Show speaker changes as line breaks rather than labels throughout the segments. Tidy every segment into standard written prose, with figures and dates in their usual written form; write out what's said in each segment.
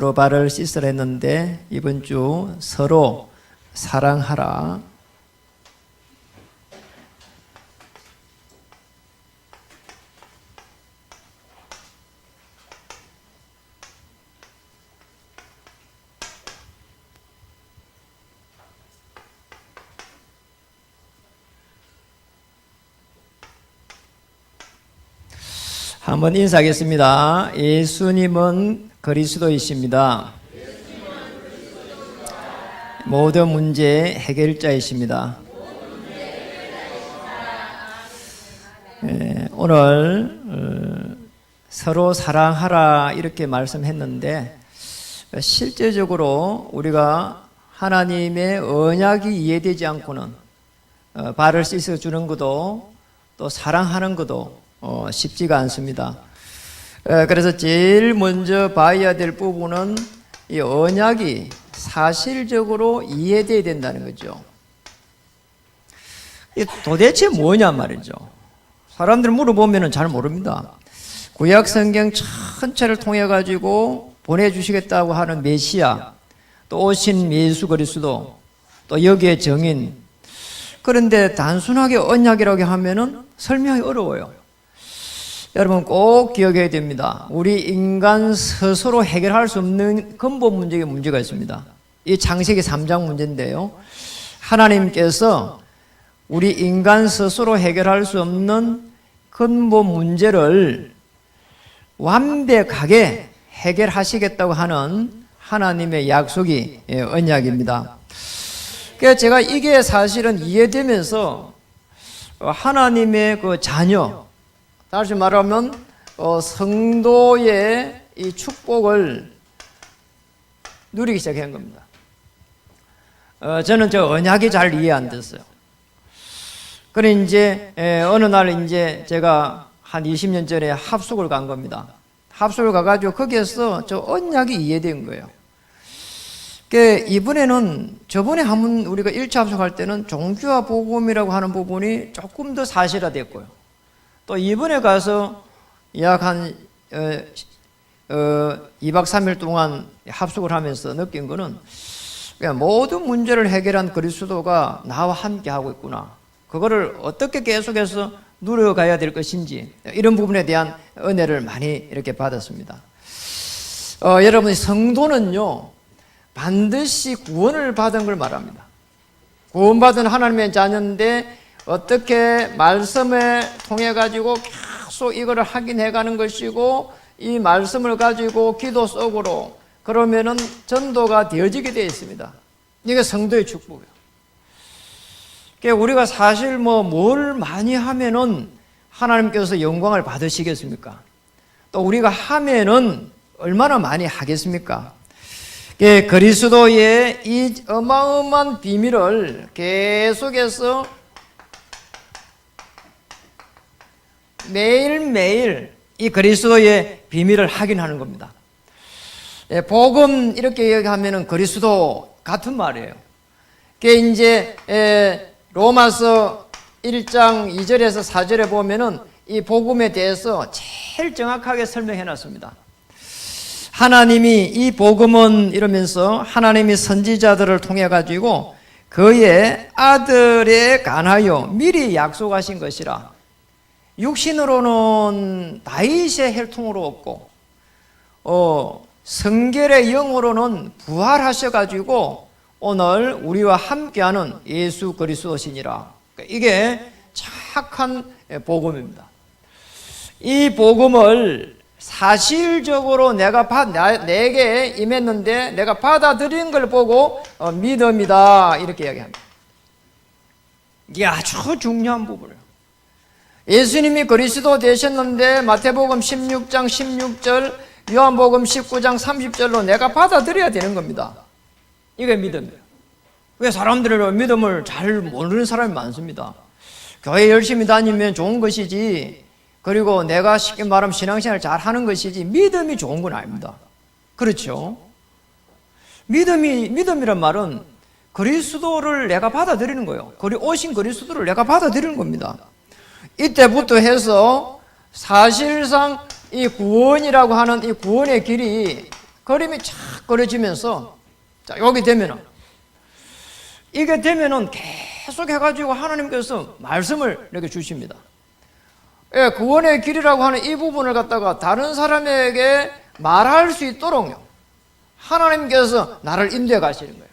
서로 발을 씻으라 했는데 이번 주 서로 사랑하라. 한번 인사하겠습니다. 예수님은 그리스도이십니다. 모든 문제 해결자이십니다. 오늘 서로 사랑하라 이렇게 말씀했는데 실제적으로 우리가 하나님의 언약이 이해되지 않고는 발을 씻어주는 것도 또 사랑하는 것도 쉽지가 않습니다. 그래서 제일 먼저 봐야 될 부분은 이 언약이 사실적으로 이해되어야 된다는 거죠. 이게 도대체 뭐냐 말이죠. 사람들 물어보면 잘 모릅니다. 구약 성경 전체를 통해 가지고 보내주시겠다고 하는 메시아, 또 오신 예수 그리스도, 또 여기에 정인. 그런데 단순하게 언약이라고 하면은 설명이 어려워요. 여러분 꼭 기억해야 됩니다. 우리 인간 스스로 해결할 수 없는 근본 문제가 있습니다. 이 창세기 3장 문제인데요. 하나님께서 우리 인간 스스로 해결할 수 없는 근본 문제를 완벽하게 해결하시겠다고 하는 하나님의 약속이 언약입니다. 그래서 제가 이게 사실은 이해되면서 하나님의 그 자녀, 다시 말하면 성도의 이 축복을 누리기 시작한 겁니다. 저는 저 언약이 잘 이해 안 됐어요. 그래 이제 어느 날 이제 제가 한 20년 전에 합숙을 간 겁니다. 합숙을 가가지고 거기에서 저 언약이 이해된 거예요. 이번에는 저번에 한번 우리가 1차 합숙할 때는 종교와 복음이라고 하는 부분이 조금 더 사실화됐고요. 또 이번에 가서 약 한 2박 3일 동안 합숙을 하면서 느낀 거는 모든 문제를 해결한 그리스도가 나와 함께 하고 있구나. 그거를 어떻게 계속해서 누려가야 될 것인지 이런 부분에 대한 은혜를 많이 이렇게 받았습니다. 여러분 성도는요 반드시 구원을 받은 걸 말합니다. 구원받은 하나님의 자녀인데 어떻게 말씀을 통해 가지고 계속 이거를 확인해 가는 것이고 이 말씀을 가지고 기도 속으로 그러면은 전도가 되어지게 되어 있습니다. 이게 성도의 축복이에요. 우리가 사실 뭘 많이 하면은 하나님께서 영광을 받으시겠습니까? 또 우리가 하면은 얼마나 많이 하겠습니까? 그리스도의 이 어마어마한 비밀을 계속해서 매일매일 이 그리스도의 비밀을 확인하는 겁니다. 복음 이렇게 얘기하면은 그리스도 같은 말이에요. 이제 로마서 1장 2절에서 4절에 보면은 이 복음에 대해서 제일 정확하게 설명해 놨습니다. 하나님이 이 복음은 이러면서 하나님이 선지자들을 통해 가지고 그의 아들에 관하여 미리 약속하신 것이라. 육신으로는 다윗의 혈통으로 없고 성결의 영으로는 부활하셔가지고 오늘 우리와 함께하는 예수 그리스도시니라. 이게 착한 복음입니다. 이 복음을 사실적으로 내게 임했는데 내가 받아들인 걸 보고 믿음이다 이렇게 이야기합니다. 이게 아주 중요한 부분이에요. 예수님이 그리스도 되셨는데 마태복음 16장 16절, 요한복음 19장 30절로 내가 받아들여야 되는 겁니다. 이게 믿음이에요. 왜 사람들은 믿음을 잘 모르는 사람이 많습니다. 교회 열심히 다니면 좋은 것이지, 그리고 내가 쉽게 말하면 신앙생활 잘 하는 것이지 믿음이 좋은 건 아닙니다. 그렇죠? 믿음이란 말은 그리스도를 내가 받아들이는 거예요. 오신 그리스도를 내가 받아들이는 겁니다. 이때부터 해서 사실상 이 구원이라고 하는 이 구원의 길이 그림이 착 그려지면서, 자, 여기 되면은, 이게 되면은 계속 해가지고 하나님께서 말씀을 이렇게 주십니다. 예, 구원의 길이라고 하는 이 부분을 갖다가 다른 사람에게 말할 수 있도록요, 하나님께서 나를 인도해 가시는 거예요.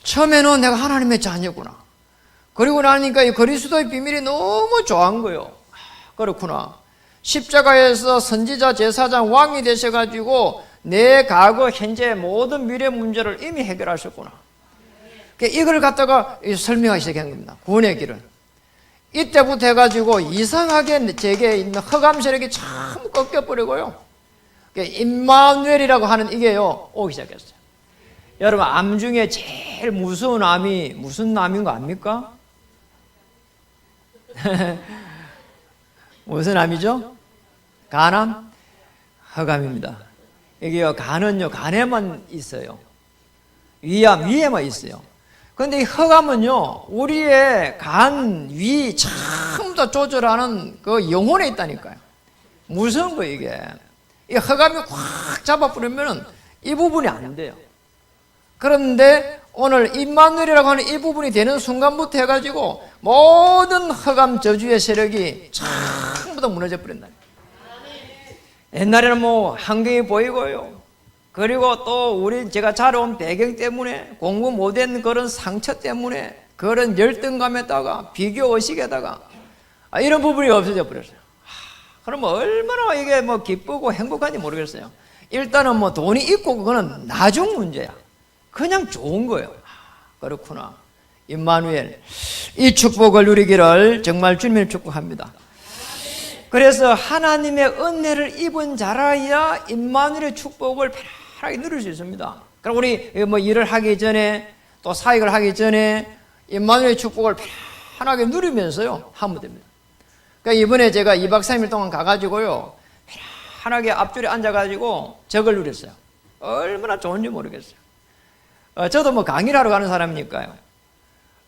처음에는 내가 하나님의 자녀구나. 그리고 나니까 이 그리스도의 비밀이 너무 좋아한 거예요. 그렇구나. 십자가에서 선지자, 제사장, 왕이 되셔가지고 내 과거, 현재 모든 미래 문제를 이미 해결하셨구나. 이걸 갖다가 설명하기 시작한 겁니다. 구원의 길은. 이때부터 해가지고 이상하게 제게 있는 흑암 세력이 참 꺾여버리고요, 임마누엘이라고 하는 이게요, 오기 시작했어요. 여러분, 암 중에 제일 무서운 암이 무슨 암인 거 압니까? 무슨 암이죠? 간암? 흑암입니다. 이게요, 간은요, 간에만 있어요. 위암, 위에만 있어요. 근데 이 흑암은요, 우리의 간, 위, 전부 다 조절하는 그 영혼에 있다니까요. 무서운 거예요, 이게. 이 흑암이 확 잡아버리면 이 부분이 안 돼요. 그런데 오늘 임마누엘이라고 하는 이 부분이 되는 순간부터 해가지고 모든 흑암 저주의 세력이 전부 다 무너져 버린다. 옛날에는 뭐 환경이 보이고요, 그리고 또 제가 자라온 배경 때문에, 공부 못한 그런 상처 때문에, 그런 열등감에다가 비교 의식에다가 이런 부분이 없어져 버렸어요. 그러면 얼마나 이게 뭐 기쁘고 행복한지 모르겠어요. 일단은 뭐 돈이 있고 그거는 나중 문제야. 그냥 좋은 거예요. 그렇구나. 임마누엘, 이 축복을 누리기를 정말 주님을 축복합니다. 그래서 하나님의 은혜를 입은 자라야 임마누엘의 축복을 편하게 누릴 수 있습니다. 그럼 우리 뭐 일을 하기 전에, 또 사역을 하기 전에 임마누엘의 축복을 편하게 누리면서요 하면 됩니다. 그러니까 이번에 제가 2박 3일 동안 가가지고요, 편하게 앞줄에 앉아가지고 적을 누렸어요. 얼마나 좋은지 모르겠어요. 저도 뭐 강의를 하러 가는 사람이니까요,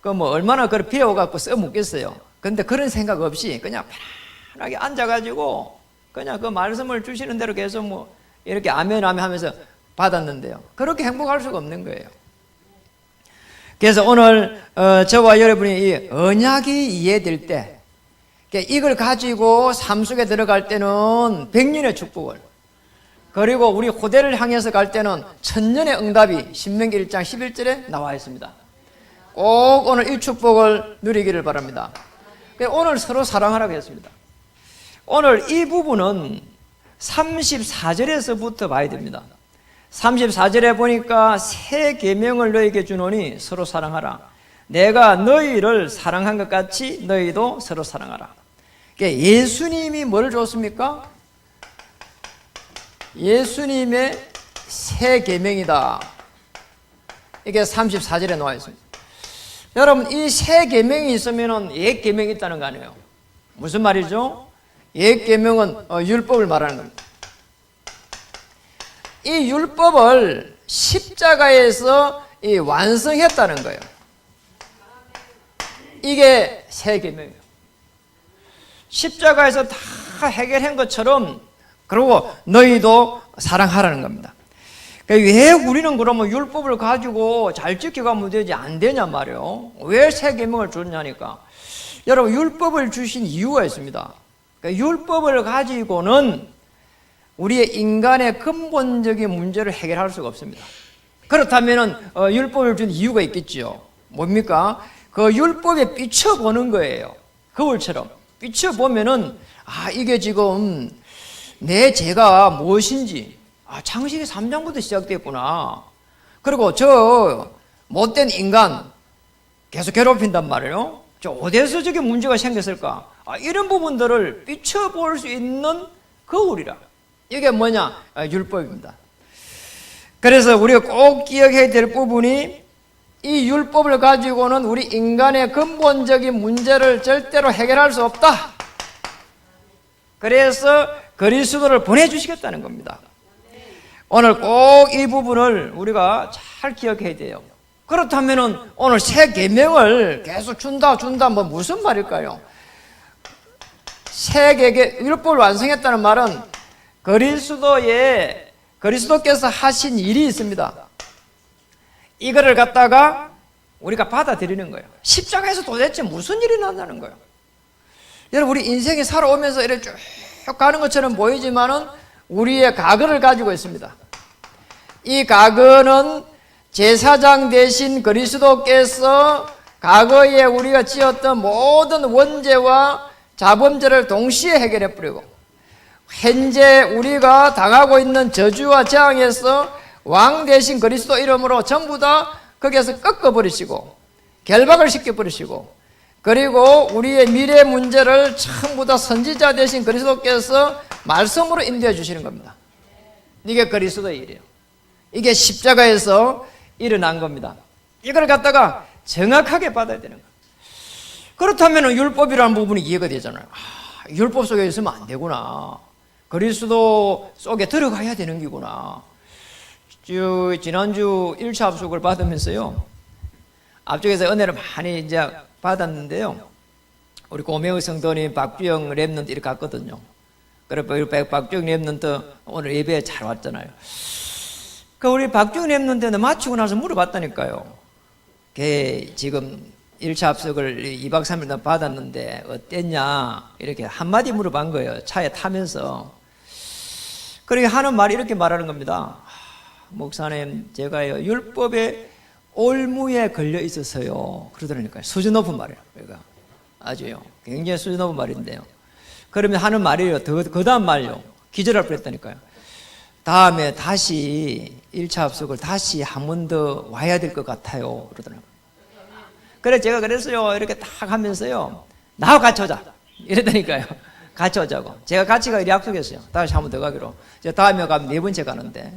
그 뭐 얼마나 그걸 배워갖고 써먹겠어요. 근데 그런 생각 없이 그냥 편하게 앉아가지고 그냥 그 말씀을 주시는 대로 계속 뭐 이렇게 아멘 아멘 하면서 받았는데요, 그렇게 행복할 수가 없는 거예요. 그래서 오늘 저와 여러분이 이 언약이 이해될 때, 이걸 가지고 삶 속에 들어갈 때는 100년의 축복을, 그리고 우리 후대를 향해서 갈 때는 1000년의 응답이 신명기 1장 11절에 나와 있습니다. 꼭 오늘 이 축복을 누리기를 바랍니다. 오늘 서로 사랑하라고 했습니다. 오늘 이 부분은 34절에서부터 봐야 됩니다. 34절에 보니까 새 계명을 너희에게 주노니 서로 사랑하라. 내가 너희를 사랑한 것 같이 너희도 서로 사랑하라. 예수님이 뭘 줬습니까? 예수님의 새 계명이다. 이게 34절에 나와 있습니다. 여러분, 이 새 계명이 있으면 옛 계명이 있다는 거 아니에요? 무슨 말이죠? 옛 계명은 율법을 말하는 겁니다. 이 율법을 십자가에서 완성했다는 거예요. 이게 새 계명이에요. 십자가에서 다 해결한 것처럼, 그리고 너희도 사랑하라는 겁니다. 왜 우리는 그러면 율법을 가지고 잘 지켜가면 되지 안 되냐 말이에요. 왜 새 계명을 줬냐니까. 여러분, 율법을 주신 이유가 있습니다. 율법을 가지고는 우리의 인간의 근본적인 문제를 해결할 수가 없습니다. 그렇다면 율법을 준 이유가 있겠지요. 뭡니까? 그 율법에 비춰보는 거예요. 거울처럼 비춰보면은, 이게 지금 내 죄가 무엇인지, 창세기 3장부터 시작됐구나. 그리고 저 못된 인간 계속 괴롭힌단 말이에요. 저 어디서 저게 문제가 생겼을까? 이런 부분들을 비춰볼 수 있는 거울이라. 이게 뭐냐? 율법입니다. 그래서 우리가 꼭 기억해야 될 부분이, 이 율법을 가지고는 우리 인간의 근본적인 문제를 절대로 해결할 수 없다. 그래서 그리스도를 보내주시겠다는 겁니다. 오늘 꼭 이 부분을 우리가 잘 기억해야 돼요. 그렇다면 오늘 새 계명을 계속 준다 뭐 무슨 말일까요? 새 율법을 완성했다는 말은 그리스도의 그리스도께서 하신 일이 있습니다. 이거를 갖다가 우리가 받아들이는 거예요. 십자가에서 도대체 무슨 일이 난다는 거예요. 여러분, 우리 인생이 살아오면서 이렇게 쭉 가는 것처럼 보이지만은 우리의 과거를 가지고 있습니다. 이 과거는 제사장 대신 그리스도께서 과거에 우리가 지었던 모든 원죄와 자범죄를 동시에 해결해 버리고, 현재 우리가 당하고 있는 저주와 재앙에서 왕 대신 그리스도 이름으로 전부 다 거기에서 꺾어버리시고 결박을 시켜버리시고, 그리고 우리의 미래 문제를 전부 다 선지자 대신 그리스도께서 말씀으로 인도해 주시는 겁니다. 이게 그리스도의 일이에요. 이게 십자가에서 일어난 겁니다. 이걸 갖다가 정확하게 받아야 되는 거예요. 그렇다면 율법이라는 부분이 이해가 되잖아요. 율법 속에 있으면 안 되구나. 그리스도 속에 들어가야 되는 기구나. 지난주 1차 합숙을 받으면서요, 앞쪽에서 은혜를 많이 이제 받았는데요, 우리 고명의 성도님 박주영 랩런트 이렇게 갔거든요. 그래서 박주영 랩런트 오늘 예배에 잘 왔잖아요. 그 우리 박주영 랩런트는 마치고 나서 물어봤다니까요. 걔 지금 1차 합숙을 2박 3일 받았는데 어땠냐 이렇게 한마디 물어본 거예요. 차에 타면서. 그러게 하는 말이 이렇게 말하는 겁니다. 목사님, 제가요 율법에 올무에 걸려 있어서요. 그러더라니까요. 수준 높은 말이에요. 그러니까 아주요 굉장히 수준 높은 말인데요. 그러면 하는 말이에요. 그 다음 말요, 기절할 뻔했다니까요. 다음에 다시 1차 합숙을 다시 한 번 더 와야 될 것 같아요. 그러더라고요. 그래 제가 그랬어요. 이렇게 딱 하면서요, 나와 같이 오자 이랬다니까요. 같이 오자고. 제가 같이 가기로 약속했어요. 다시 한 번 더 가기로. 제가 다음에 가면 4번째 가는데,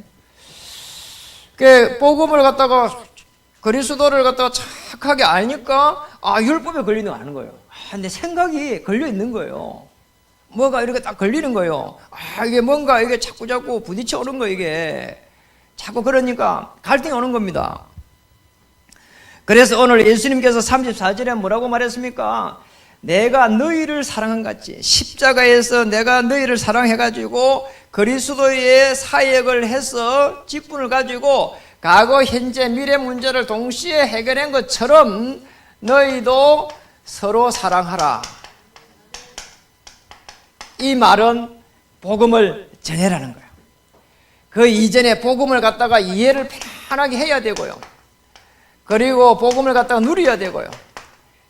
그 복음을 갖다가 그리스도를 갖다가 착하게 아니까 율법에 걸리는 거 아는 거예요. 근데 생각이 걸려 있는 거예요. 뭐가 이렇게 딱 걸리는 거예요. 이게 뭔가 이게 자꾸 부딪혀 오는 거, 이게 자꾸. 그러니까 갈등이 오는 겁니다. 그래서 오늘 예수님께서 34절에 뭐라고 말했습니까? 내가 너희를 사랑한 같이, 십자가에서 내가 너희를 사랑해가지고 그리스도의 사역을 해서 직분을 가지고 과거, 현재, 미래 문제를 동시에 해결한 것처럼 너희도 서로 사랑하라. 이 말은 복음을 전해라는 거예요. 그 이전에 복음을 갖다가 이해를 편하게 해야 되고요, 그리고 복음을 갖다가 누려야 되고요,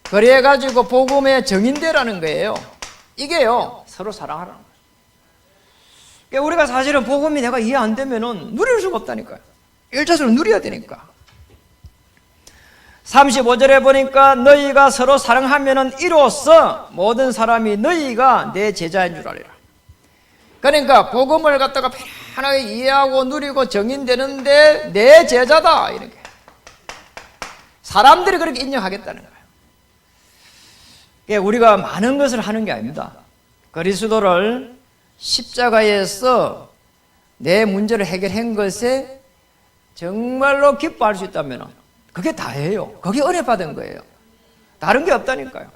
그래가지고 복음의 정인되라는 거예요. 이게요, 서로 사랑하라는 거예요. 그러니까 우리가 사실은 복음이 내가 이해 안 되면은 누릴 수가 없다니까요. 일차적으로 누려야 되니까. 35절에 보니까 너희가 서로 사랑하면은 이로써 모든 사람이 너희가 내 제자인 줄 알리라. 그러니까 복음을 갖다가 편하게 이해하고 누리고 정인되는데 내 제자다, 이렇게 사람들이 그렇게 인정하겠다는 거예요. 그러니까 우리가 많은 것을 하는 게 아닙니다. 그리스도를 십자가에서 내 문제를 해결한 것에 정말로 기뻐할 수 있다면 그게 다예요. 그게 은혜 받은 거예요. 다른 게 없다니까요.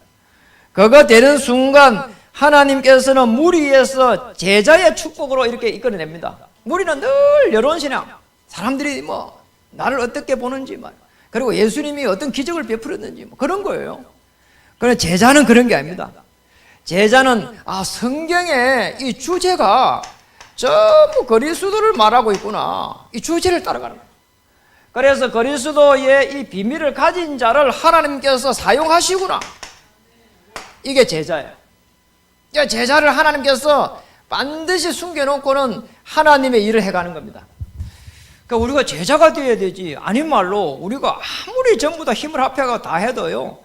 그거 되는 순간 하나님께서는 무리에서 제자의 축복으로 이렇게 이끌어냅니다. 무리는 늘 여론 신앙, 사람들이 뭐 나를 어떻게 보는지 말, 그리고 예수님이 어떤 기적을 베풀었는지 뭐 그런 거예요. 그런데 제자는 그런 게 아닙니다. 제자는 성경에 이 주제가 전부 그리스도를 말하고 있구나, 이 주제를 따라가는 거예요. 그래서 그리스도의 이 비밀을 가진 자를 하나님께서 사용하시구나, 이게 제자예요. 제자를 하나님께서 반드시 숨겨놓고는 하나님의 일을 해가는 겁니다. 그러니까 우리가 제자가 되어야 되지, 아닌 말로 우리가 아무리 전부 다 힘을 합해가 다 해도요,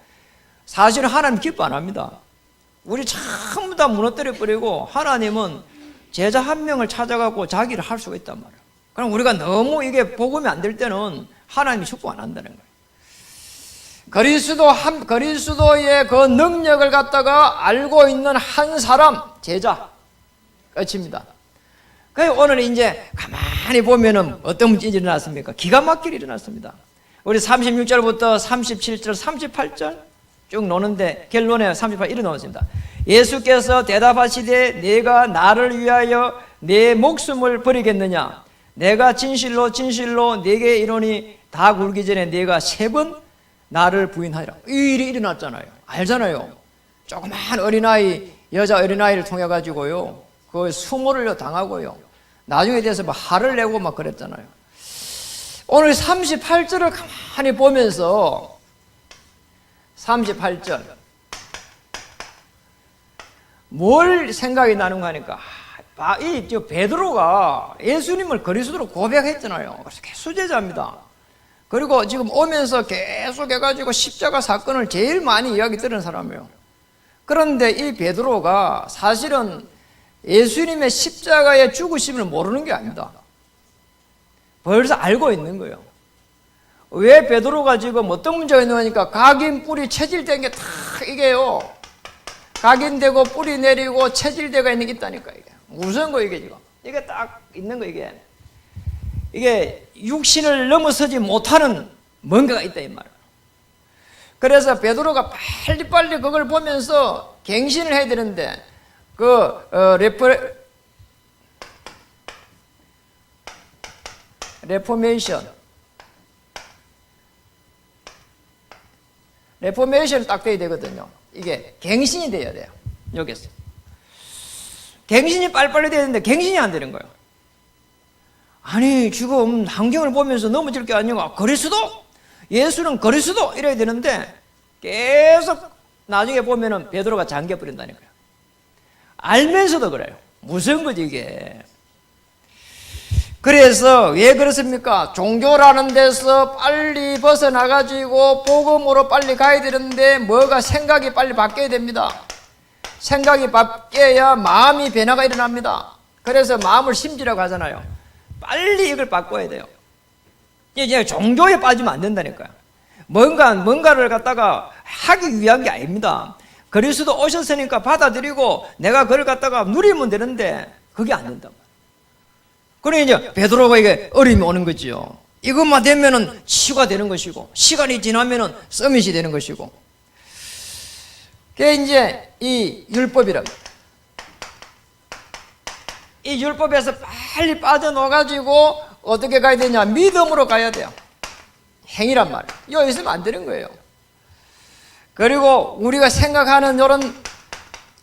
사실은 하나님 기뻐 안 합니다. 우리 전부 다 무너뜨려 버리고 하나님은 제자 한 명을 찾아가고 자기를 할 수가 있단 말이에요. 그럼 우리가 너무 이게 복음이 안 될 때는 하나님이 축복 안 한다는 거예요. 그리스도의 그 능력을 갖다가 알고 있는 한 사람, 제자, 끝입니다. 그래서 오늘 이제 가만히 보면은 어떤 문제 일어났습니까? 기가 막히게 일어났습니다. 우리 36절부터 37절, 38절 쭉 노는데 결론에 38절 이렇게 나왔습니다. 예수께서 대답하시되 내가 나를 위하여 내 목숨을 버리겠느냐? 내가 진실로 진실로 네게 이르노니 다 굴기 전에 네가 3번 나를 부인하리라. 이 일이 일어났잖아요. 알잖아요. 조그만 어린아이, 여자 어린아이를 통해 가지고요, 그 수모를 당하고요, 나중에 돼서 막 화를 내고 막 그랬잖아요. 오늘 38절을 가만히 보면서 38절 뭘 생각이 나는가 하니까, 이 베드로가 예수님을 그리스도로 고백했잖아요. 그래서 수제자입니다. 그리고 지금 오면서 계속 해가지고 십자가 사건을 제일 많이 이야기 들은 사람이에요. 그런데 이 베드로가 사실은 예수님의 십자가의 죽으심을 모르는 게 아닙니다. 벌써 알고 있는 거예요. 왜 베드로가 지금 어떤 문제가 있느냐니까, 각인 뿌리 체질된 게 다 이게요, 각인되고 뿌리 내리고 체질대가 있는 게 있다니까. 이게 무슨 거, 이게 지금 이게 딱 있는 거. 이게 육신을 넘어서지 못하는 뭔가가 있다 이 말이에요. 그래서 베드로가 빨리빨리 그걸 보면서 갱신을 해야 되는데, 레포메이션 딱 돼야 되거든요. 이게 갱신이 돼야 돼요. 여기서 갱신이 빨리빨리 돼야 되는데 갱신이 안 되는 거예요. 아니 지금 환경을 보면서 넘어질 게 아니고 그리스도, 예수는 그리스도 이래야 되는데 계속 나중에 보면은 베드로가 잠겨버린다니까요. 알면서도 그래요. 무슨 거지 이게. 그래서 왜 그렇습니까? 종교라는 데서 빨리 벗어나가지고 복음으로 빨리 가야 되는데 뭐가 생각이 빨리 바뀌어야 됩니다. 생각이 바뀌어야 마음이 변화가 일어납니다. 그래서 마음을 심지라고 하잖아요. 빨리 이걸 바꿔야 돼요. 이제 종교에 빠지면 안 된다니까요. 뭔가를 갖다가 하기 위한 게 아닙니다. 그리스도 오셨으니까 받아들이고 내가 그걸 갖다가 누리면 되는데 그게 안 된다. 그러니 이제 베드로가 이게 어려움이 오는 거지요. 이것만 되면은 치유가 되는 것이고, 시간이 지나면은 서밋이 되는 것이고. 그게 이제 이 율법이랍니다. 이 율법에서 빨리 빠져나가지고 어떻게 가야 되냐? 믿음으로 가야 돼요. 행위란 말이에요. 여기 있으면 안 되는 거예요. 그리고 우리가 생각하는 이런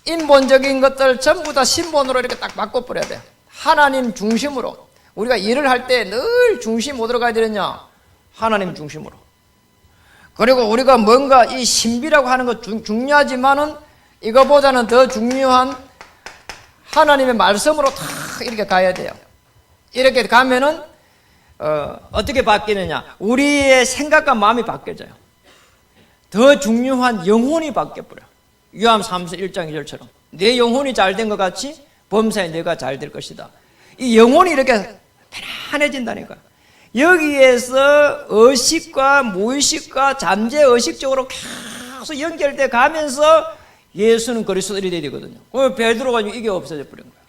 인본적인 것들 전부 다 신본으로 이렇게 딱 바꿔버려야 돼요. 하나님 중심으로. 우리가 일을 할 때 늘 중심 어디로 가야 되느냐? 하나님 중심으로. 그리고 우리가 뭔가 이 신비라고 하는 것 중요하지만은 이거보다는 더 중요한 하나님의 말씀으로 다 이렇게 가야 돼요. 이렇게 가면은 어떻게 바뀌느냐? 우리의 생각과 마음이 바뀌어져요. 더 중요한 영혼이 바뀌어버려요. 요한 3서 1장 2절처럼 내 영혼이 잘된 것 같이 범사에 내가 잘 될 것이다. 이 영혼이 이렇게 편안해진다니까요. 여기에서 의식과 무의식과 잠재의식적으로 계속 연결돼 가면서 예수는 그리스도인이 돼야 되거든요. 그럼 베드로가 이게 없어져 버린 거예요.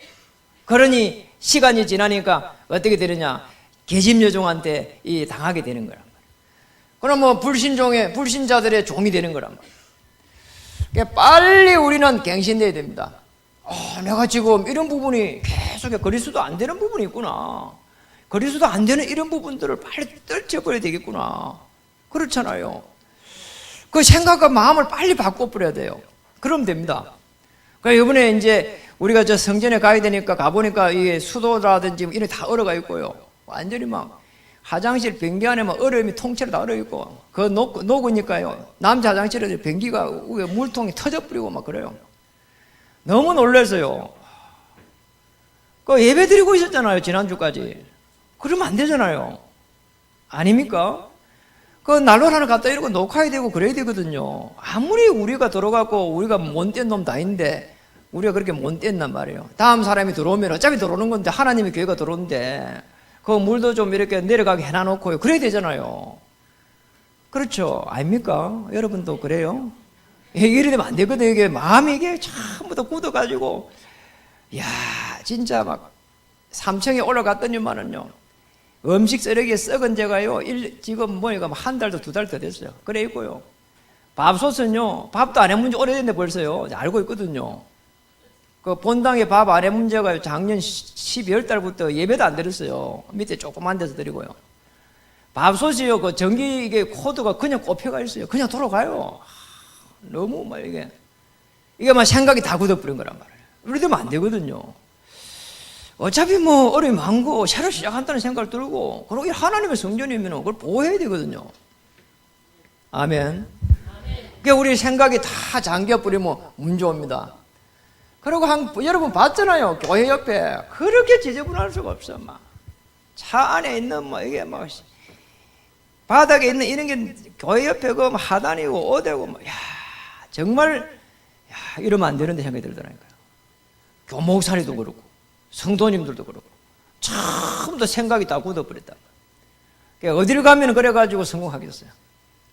그러니 시간이 지나니까 어떻게 되느냐? 계집여종한테 당하게 되는 거란 말이에요. 그럼 뭐 불신자들의 종이 되는 거란 말이에요. 그러니까 빨리 우리는 갱신돼야 됩니다. 내가 지금 이런 부분이 계속 그리스도 안 되는 부분이 있구나. 그리스도 안 되는 이런 부분들을 빨리 떨쳐버려야 되겠구나. 그렇잖아요. 그 생각과 마음을 빨리 바꿔버려야 돼요. 그러면 됩니다. 그러니까 이번에 이제 우리가 저 성전에 가야 되니까 가보니까 이게 수도라든지 이런 다 얼어가 있고요. 완전히 막 화장실 변기 안에 막 얼음이 통째로 다 얼어 있고, 그거 녹으니까요. 남자 화장실에 변기가 물통이 터져버리고 막 그래요. 너무 놀라서요. 그 예배 드리고 있었잖아요, 지난주까지. 그러면 안 되잖아요. 아닙니까? 그 난로 하나 갖다 이러고 녹화해야 되고 그래야 되거든요. 아무리 우리가 들어가고 우리가 못된 놈 다인데 우리가 그렇게 못됐단 말이에요. 다음 사람이 들어오면 어차피 들어오는 건데, 하나님의 교회가 들어오는데 그 물도 좀 이렇게 내려가게 해놔놓고요. 그래야 되잖아요. 그렇죠? 아닙니까? 여러분도 그래요? 이래 되면 안 되거든요. 이게 마음이 이게 처음부터 굳어가지고, 야 진짜 막 3층에 올라갔더니만은요, 음식 쓰레기에 썩은 제가요, 지금 뭐니까 한 달도 2달 더 됐어요. 그래 있고요. 밥솥은요, 밥도 안 해본 지 오래됐는데 벌써요. 알고 있거든요. 그 본당의 밥 아래 문제가 작년 12월 달부터 예배도 안 드렸어요. 밑에 조그만 데서 드리고요. 밥솥이요, 그 전기 이게 코드가 그냥 꼽혀가 있어요. 그냥 돌아가요. 너무 막 이게 막 생각이 다 굳어버린 거란 말이에요. 우리되면 안 되거든요. 어차피 뭐 어려움이 많고 새로 시작한다는 생각을 들고, 그리고 하나님의 성전이면 그걸 보호해야 되거든요. 아멘. 그러니까 우리 생각이 다 잠겨버리면 문제 옵니다. 그리고 여러분 봤잖아요. 교회 옆에 그렇게 지저분할 수가 없어. 막 차 안에 있는 뭐 이게 막 바닥에 있는 이런 게 교회 옆에 그 하단이고 어디고 뭐, 야 정말 이러면 안 되는데 생각이 들더라니까요. 교목사님도 그렇고 성도님들도 그렇고 처음부터 생각이 다 굳어버렸다. 그러니까 어디를 가면 그래가지고 성공하겠어요.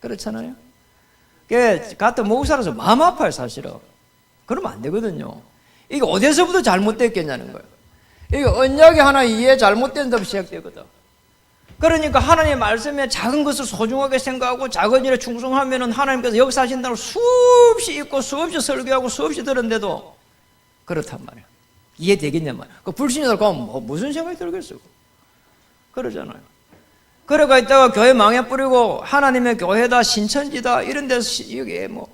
그렇잖아요. 같은 목사라서 마음 아파요, 사실은. 그러면 안 되거든요. 이게 어디서부터 잘못됐겠냐는 거예요. 이게 언약이 하나 이해 잘못된 데부터 시작되거든. 그러니까 하나님의 말씀에 작은 것을 소중하게 생각하고 작은 일에 충성하면은 하나님께서 역사하신다고 수없이 읽고 수없이 설교하고 수없이 들었는데도 그렇단 말이에요. 이해되겠냐 말이에요. 그 불신자들 가면 뭐 무슨 생각이 들겠어요? 그러잖아요. 그래가 있다가 교회 망해버리고 하나님의 교회다 신천지다 이런 데서 이게 뭐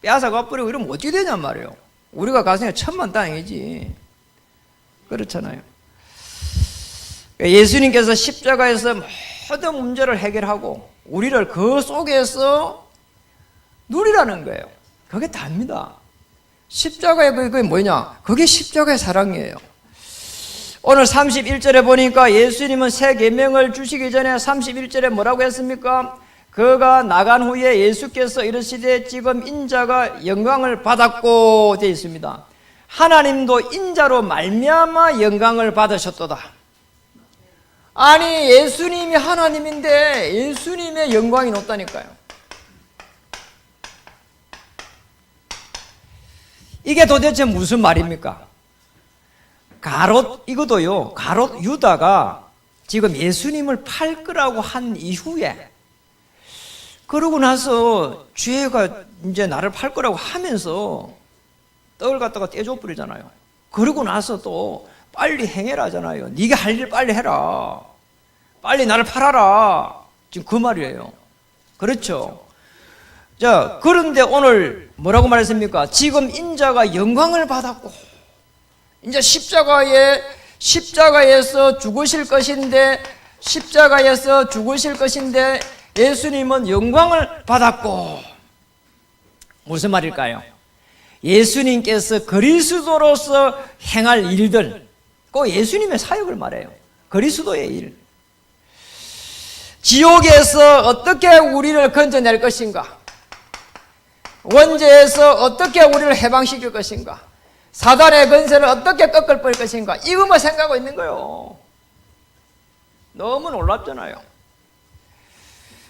빼앗아가 버리고 이러면 어떻게 되냔 말이에요. 우리가 가슴에 천만다행이지. 그렇잖아요. 예수님께서 십자가에서 모든 문제를 해결하고 우리를 그 속에서 누리라는 거예요. 그게 답니다. 십자가의 그게 뭐냐? 그게 십자가의 사랑이에요. 오늘 31절에 보니까 예수님은 새 계명을 주시기 전에 31절에 뭐라고 했습니까? 그가 나간 후에 예수께서 이르시되 지금 인자가 영광을 받았고 되어 있습니다. 하나님도 인자로 말미암아 영광을 받으셨도다. 아니 예수님이 하나님인데 예수님의 영광이 높다니까요. 이게 도대체 무슨 말입니까? 가롯 이것도요, 가롯 유다가 지금 예수님을 팔 거라고 한 이후에, 그러고 나서 죄가 이제 나를 팔 거라고 하면서 떡을 갖다가 떼줘 버리잖아요. 그러고 나서 또 빨리 행해라 하잖아요. 네가 할 일 빨리 해라. 빨리 나를 팔아라. 지금 그 말이에요. 그렇죠? 자, 그런데 오늘 뭐라고 말했습니까? 지금 인자가 영광을 받았고, 이제 십자가에서 죽으실 것인데, 예수님은 영광을 받았고, 무슨 말일까요? 예수님께서 그리스도로서 행할 일들, 그 예수님의 사역을 말해요. 그리스도의 일. 지옥에서 어떻게 우리를 건져낼 것인가? 원죄에서 어떻게 우리를 해방시킬 것인가? 사단의 권세를 어떻게 꺾을 것인가? 이것만 생각하고 있는 거예요. 너무 놀랍잖아요.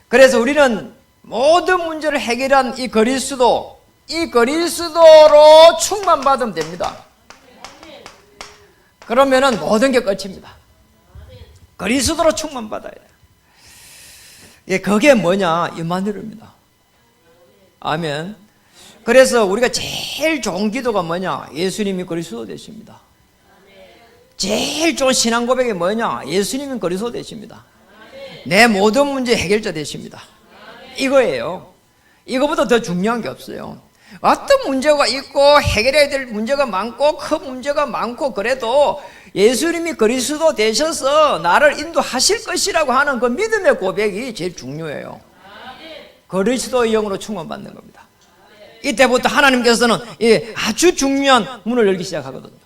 그래서 우리는 모든 문제를 해결한 이 그리스도로 충만받으면 됩니다. 그러면은 모든 게 끝입니다. 그리스도로 충만받아야 돼요. 그게 뭐냐? 임마누엘입니다. 아멘. 그래서 우리가 제일 좋은 기도가 뭐냐? 예수님이 그리스도 되십니다. 제일 좋은 신앙 고백이 뭐냐? 예수님이 그리스도 되십니다. 내 모든 문제 해결자 되십니다. 이거예요. 이거보다 더 중요한 게 없어요. 어떤 문제가 있고 해결해야 될 문제가 많고 큰 문제가 많고 그래도 예수님이 그리스도 되셔서 나를 인도하실 것이라고 하는 그 믿음의 고백이 제일 중요해요. 그리스도의 영으로 충만받는 겁니다. 이때부터 하나님께서는 아주 중요한 문을 열기 시작하거든요.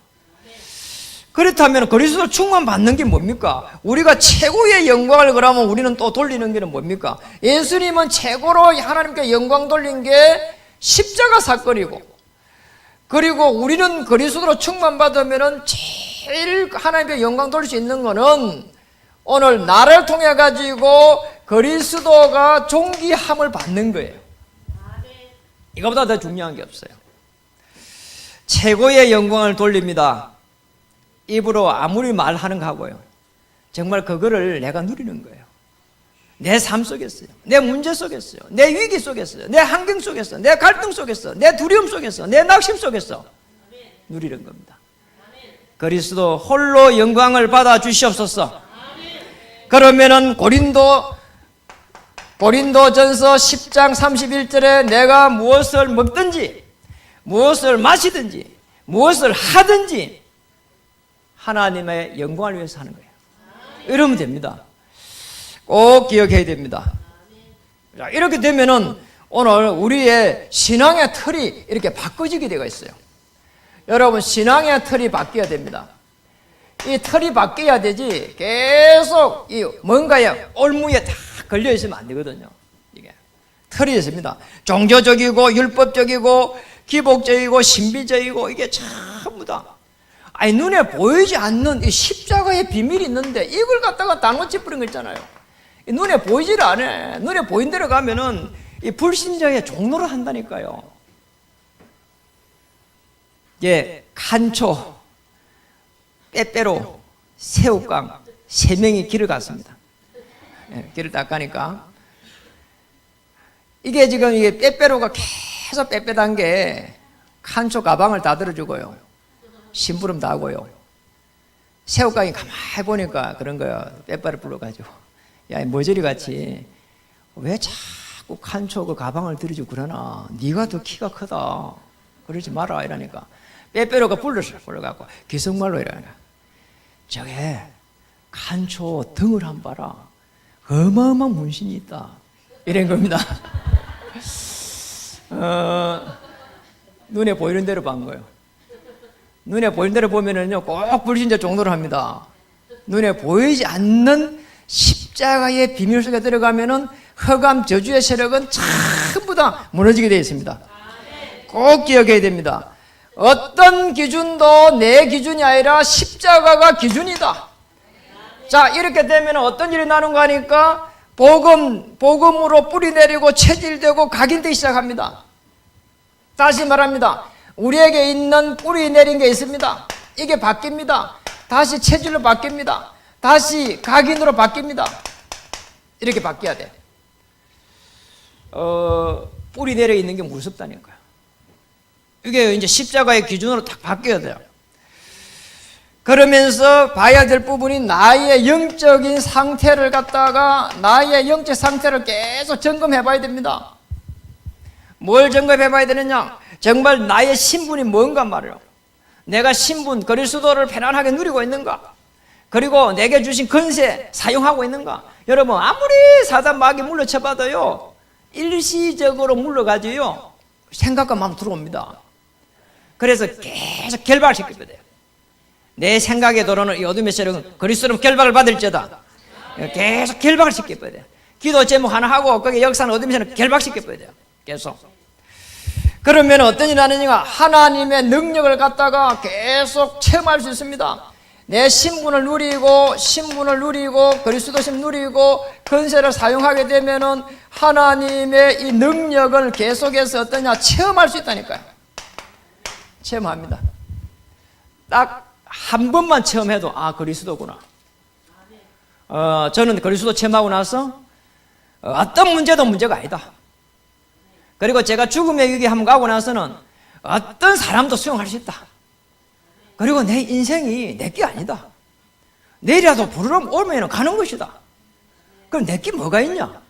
그렇다면 그리스도 충만받는 게 뭡니까? 우리가 최고의 영광을 그러면 우리는 또 돌리는 게 뭡니까? 예수님은 최고로 하나님께 영광 돌린 게 십자가 사건이고, 그리고 우리는 그리스도로 충만받으면 제일 하나님께 영광 돌릴 수 있는 거는 오늘 나를 통해 가지고 그리스도가 존귀함을 받는 거예요. 이거보다 더 중요한 게 없어요. 최고의 영광을 돌립니다. 입으로 아무리 말하는 거 하고요. 정말 그거를 내가 누리는 거예요. 내 삶 속에서요. 내 문제 속에서요. 내 위기 속에서요. 내 환경 속에서, 내 갈등 속에서, 내 두려움 속에서, 내 낙심 속에서 누리는 겁니다. 그리스도 홀로 영광을 받아 주시옵소서. 그러면은 고린도전서 10장 31절에 내가 무엇을 먹든지 무엇을 마시든지 무엇을 하든지 하나님의 영광을 위해서 하는 거예요. 이러면 됩니다. 꼭 기억해야 됩니다. 자, 이렇게 되면은 오늘 우리의 신앙의 틀이 이렇게 바꿔지게 되어 있어요. 여러분, 신앙의 틀이 바뀌어야 됩니다. 이 틀이 바뀌어야 되지 계속 이 뭔가에 올무에 다 걸려 있으면 안 되거든요. 이게 틀이 있습니다. 종교적이고 율법적이고 기복적이고 신비적이고 이게 전부 다 아니 눈에 보이지 않는 이 십자가의 비밀이 있는데 이걸 갖다가 나눠 버린 거 있잖아요. 눈에 보이지를 않아. 눈에 보인 대로 가면은 이 불신자의 종로를 한다니까요. 예, 칸초, 빼빼로, 새우깡 세 명이 길을 갔습니다. 예, 길을 딱 가니까 이게 지금 이게 빼빼로가 계속 빼빼단 게 칸초 가방을 다 들어주고요. 심부름 다 하고요. 새우깡이 가만히 보니까 그런 거야. 빼빼로 불러가지고 야, 머저리 같이 왜 자꾸 칸초 그 가방을 들어주고 그러나? 네가 더 키가 크다. 그러지 마라 이러니까 빼빼로가 불러갖고 기성말로 이러니까 저게 칸초 등을 한 봐라. 어마어마한 문신이 있다. 이런 겁니다. 눈에 보이는 대로 본 거예요. 눈에 보이는 대로 보면은요, 꼭 불신자 종로를 합니다. 눈에 보이지 않는 십자가의 비밀 속에 들어가면은 흑암 저주의 세력은 전부 다 무너지게 되어 있습니다. 꼭 기억해야 됩니다. 어떤 기준도 내 기준이 아니라 십자가가 기준이다. 자, 이렇게 되면 어떤 일이 나는가 하니까 복음으로 뿌리 내리고 체질되고 각인되기 시작합니다. 다시 말합니다. 우리에게 있는 뿌리 내린 게 있습니다. 이게 바뀝니다. 다시 체질로 바뀝니다. 다시 각인으로 바뀝니다. 이렇게 바뀌어야 돼. 뿌리 내려 있는 게 무섭다니까요. 이게 이제 십자가의 기준으로 딱 바뀌어야 돼요. 그러면서 봐야 될 부분이 나의 영적인 상태를 갖다가 나의 영적 상태를 계속 점검해 봐야 됩니다. 뭘 점검해 봐야 되느냐? 정말 나의 신분이 뭔가 말이에요. 내가 신분, 그리스도를 편안하게 누리고 있는가? 그리고 내게 주신 권세 사용하고 있는가? 여러분, 아무리 사단 마귀 물러쳐봐도요, 일시적으로 물러가지요, 생각과 마음 들어옵니다. 그래서 계속 결박을 시켜야 돼요. 내 생각에 들어오는 이 어둠의 세력은 그리스도로 결박을 받을지어다. 계속 결박을 시켜야 돼요. 기도 제목 하나 하고 거기에 역사는 어둠의 세력은 결박시켜야 돼요. 계속. 그러면 어떤 일이 나느냐? 하나님의 능력을 갖다가 계속 체험할 수 있습니다. 내 신분을 누리고 그리스도 심 누리고 권세를 사용하게 되면은 하나님의 이 능력을 계속해서 어떠냐? 체험할 수 있다니까요. 체험합니다. 딱 한 번만 체험해도 아, 그리스도구나. 저는 그리스도 체험하고 나서 어떤 문제도 문제가 아니다. 그리고 제가 죽음의 위기에 한번 가고 나서는 어떤 사람도 수용할 수 있다. 그리고 내 인생이 내게 아니다. 내일이라도 부르러 오면 가는 것이다. 그럼 내게 뭐가 있냐?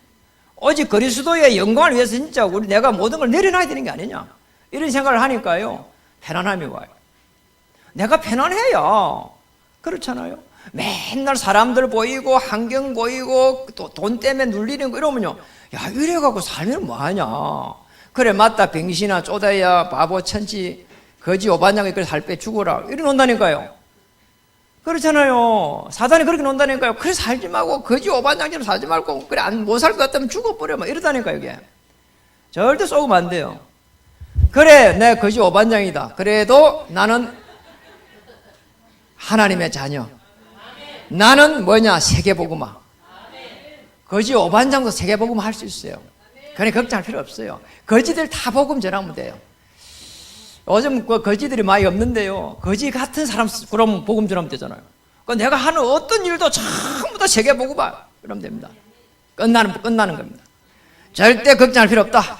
오직 그리스도의 영광을 위해서 진짜 내가 모든 걸 내려놔야 되는 게 아니냐? 이런 생각을 하니까요, 편안함이 와요. 내가 편안해야. 그렇잖아요. 맨날 사람들 보이고 환경 보이고 또 돈 때문에 눌리는 거 이러면요, 야, 이래갖고 살면 뭐하냐? 그래, 맞다. 병신아, 쪼다야, 바보, 천지, 거지, 오반장이 그래 살 빼 죽어라. 이래 논다니까요. 그렇잖아요. 사단이 그렇게 논다니까요. 그래, 살지 말고, 거지, 오반장처럼 살지 말고, 그래, 못 살 것 같으면 죽어버려. 막 이러다니까요, 이게. 절대 쏘면 안 돼요. 그래, 내 거지, 오반장이다. 그래도 나는 하나님의 자녀. 나는 뭐냐? 세계복음화. 거지 오반장도 세계복음 할 수 있어요. 그래, 걱정할 필요 없어요. 거지들 다 복음 전하면 돼요. 요즘 그 거지들이 많이 없는데요, 거지 같은 사람 그럼 복음 전하면 되잖아요. 내가 하는 어떤 일도 전부 다 세계복음화 그러면 됩니다. 끝나는 겁니다. 절대 걱정할 필요 없다.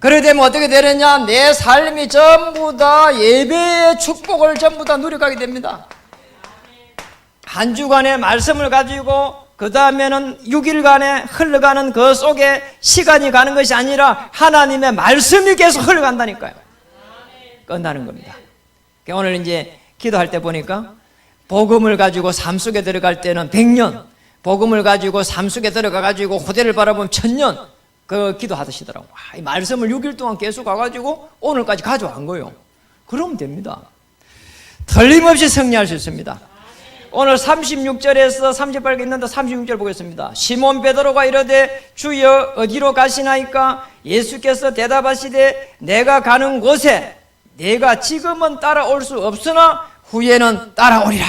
그래 되면 어떻게 되느냐? 내 삶이 전부 다 예배의 축복을 전부 다 누려가게 됩니다. 한 주간의 말씀을 가지고 그 다음에는 6일간에 흘러가는 그 속에 시간이 가는 것이 아니라 하나님의 말씀이 계속 흘러간다니까요. 끝나는 겁니다. 오늘 이제 기도할 때 보니까 복음을 가지고 삶 속에 들어갈 때는 100년, 복음을 가지고 삶 속에 들어가 가지고 후대를 바라보면 1000년 그 기도하시더라고요. 이 말씀을 6일 동안 계속 가가지고 오늘까지 가져간 거예요. 그러면 됩니다. 틀림없이 승리할 수 있습니다. 오늘 36절에서 38개 있는데 36절 보겠습니다. 시몬 베드로가 이르되 주여 어디로 가시나이까? 예수께서 대답하시되 내가 가는 곳에 내가 지금은 따라올 수 없으나 후에는 따라오리라.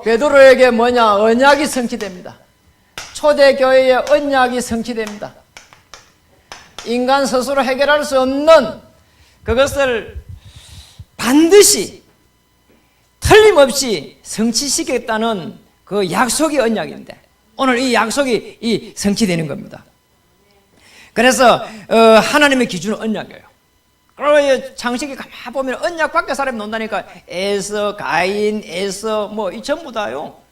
베드로에게 뭐냐? 언약이 성취됩니다. 초대교회의 언약이 성취됩니다. 인간 스스로 해결할 수 없는 그것을 반드시 틀림없이 성취시키겠다는 그 약속이 언약인데 오늘 이 약속이 성취되는 겁니다. 그래서 하나님의 기준은 언약이에요. 그리고 창세기 가만 보면 언약 밖에 사람이 논다니까 에서, 가인, 에서 이 전부 다요.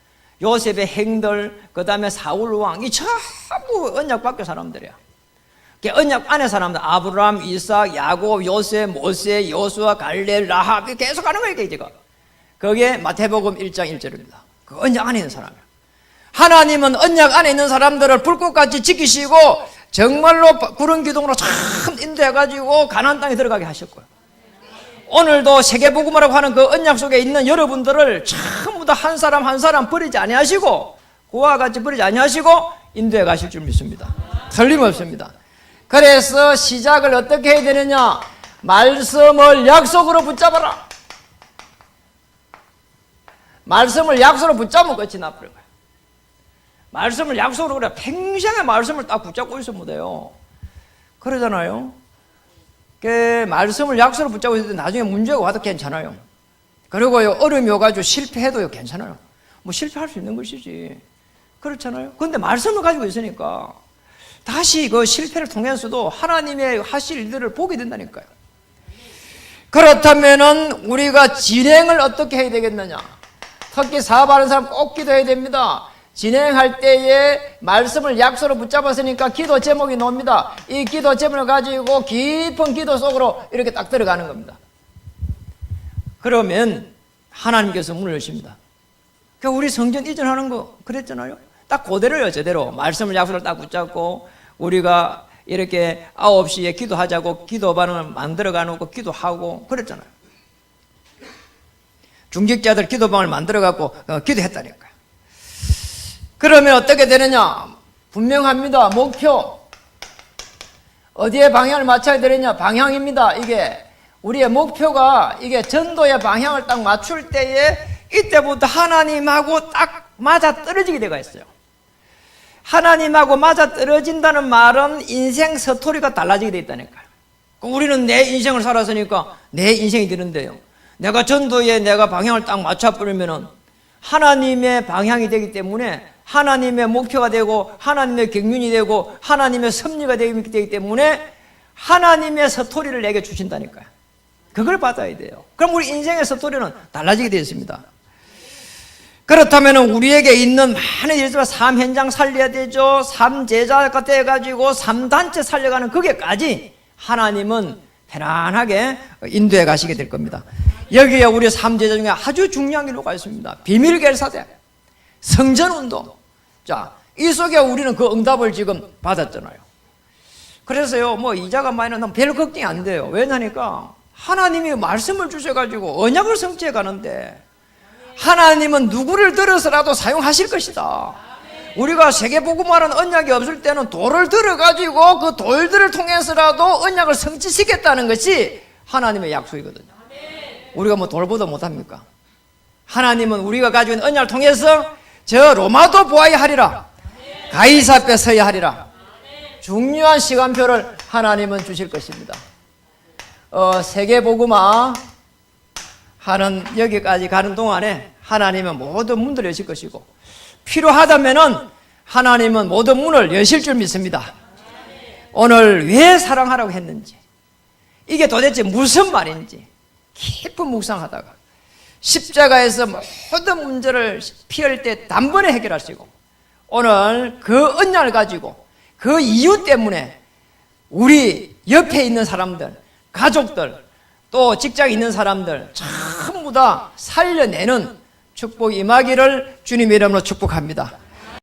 요셉의 행들, 그 다음에 사울 왕, 이 전부 언약 밖에 사람들이야. 언약 안에 사람들 아브라함, 이삭, 야곱, 요셉, 모세, 여수아, 갈렙, 라합 계속 가는 거예요. 지금. 그게 마태복음 1장 1절입니다. 그 언약 안에 있는 사람이에요. 하나님은 언약 안에 있는 사람들을 불꽃같이 지키시고 정말로 구름 기둥으로 참 인도해가지고 가나안 땅에 들어가게 하셨고요. 오늘도 세계복음이라고 하는 그 언약 속에 있는 여러분들을 전부 다 한 사람 한 사람 버리지 아니하시고 그와 같이 버리지 아니하시고 인도해 가실 줄 믿습니다. 틀림없습니다. 그래서 시작을 어떻게 해야 되느냐? 말씀을 약속으로 붙잡아라. 말씀을 약속으로 붙잡으면 끝이 나버린 거예요. 말씀을 약속으로 그래 평생의 말씀을 딱 붙잡고 있으면 돼요. 그러잖아요. 그 말씀을 약속으로 붙잡고 있을 때 나중에 문제가 와도 괜찮아요. 그리고요 어려움이 와가지고 실패해도요 괜찮아요. 실패할 수 있는 것이지. 그렇잖아요. 그런데 말씀을 가지고 있으니까 다시 그 실패를 통해서도 하나님의 하실 일들을 보게 된다니까요. 그렇다면은 우리가 진행을 어떻게 해야 되겠느냐? 특히 사업하는 사람 꼭 기도해야 됩니다. 진행할 때에 말씀을 약속으로 붙잡았으니까 기도 제목이 나옵니다. 이 기도 제목을 가지고 깊은 기도 속으로 이렇게 딱 들어가는 겁니다. 그러면 하나님께서 문을 여십니다. 그러니까 우리 성전 이전하는 거 그랬잖아요. 딱 그대로요. 제대로 말씀을 약속을 딱 붙잡고 우리가 이렇게 9시에 기도하자고 기도반을 만들어가놓고 기도하고 그랬잖아요. 중직자들 기도방을 만들어갖고 기도했다니까요. 그러면 어떻게 되느냐? 분명합니다. 목표. 어디에 방향을 맞춰야 되느냐? 방향입니다. 이게 우리의 목표가 이게 전도의 방향을 딱 맞출 때에 이때부터 하나님하고 딱 맞아 떨어지게 되어 있어요. 하나님하고 맞아 떨어진다는 말은 인생 스토리가 달라지게 되어 있다니까요. 우리는 내 인생을 살았으니까 내 인생이 되는데요. 내가 전도에 내가 방향을 딱 맞춰버리면은 하나님의 방향이 되기 때문에 하나님의 목표가 되고 하나님의 경륜이 되고 하나님의 섭리가 되기 때문에 하나님의 스토리를 내게 주신다니까요. 그걸 받아야 돼요. 그럼 우리 인생의 스토리는 달라지게 되어 있습니다. 그렇다면 우리에게 있는 많은 일들, 삶 현장 살려야 되죠. 삶 제자가 돼가지고 삶 단체 살려가는 거기까지 하나님은 편안하게 인도해 가시게 될 겁니다. 여기에 우리 삶 제자 중에 아주 중요한 기로가 있습니다. 비밀 결사대, 성전운동. 자, 이 속에 우리는 그 응답을 지금 받았잖아요. 그래서요, 이자가 많이 나면 별 걱정이 안 돼요. 왜냐니까 하나님이 말씀을 주셔가지고 언약을 성취해 가는데 하나님은 누구를 들어서라도 사용하실 것이다. 우리가 세계복음화라는 언약이 없을 때는 돌을 들어가지고 그 돌들을 통해서라도 언약을 성취시켰다는 것이 하나님의 약속이거든요. 우리가 돌보다 못합니까? 하나님은 우리가 가지고 있는 언약을 통해서 저 로마도 보아야 하리라, 가이사 앞에 서야 하리라. 중요한 시간표를 하나님은 주실 것입니다. 세계복음화 하는 여기까지 가는 동안에 하나님은 모든 문들을 여실 것이고 필요하다면은 하나님은 모든 문을 여실 줄 믿습니다. 오늘 왜 사랑하라고 했는지, 이게 도대체 무슨 말인지 깊은 묵상하다가 십자가에서 모든 문제를 피할 때 단번에 해결하시고, 오늘 그 언약을 가지고 그 이유 때문에 우리 옆에 있는 사람들, 가족들, 또 직장에 있는 사람들 전부 다 살려내는 축복이 임하기를 주님의 이름으로 축복합니다.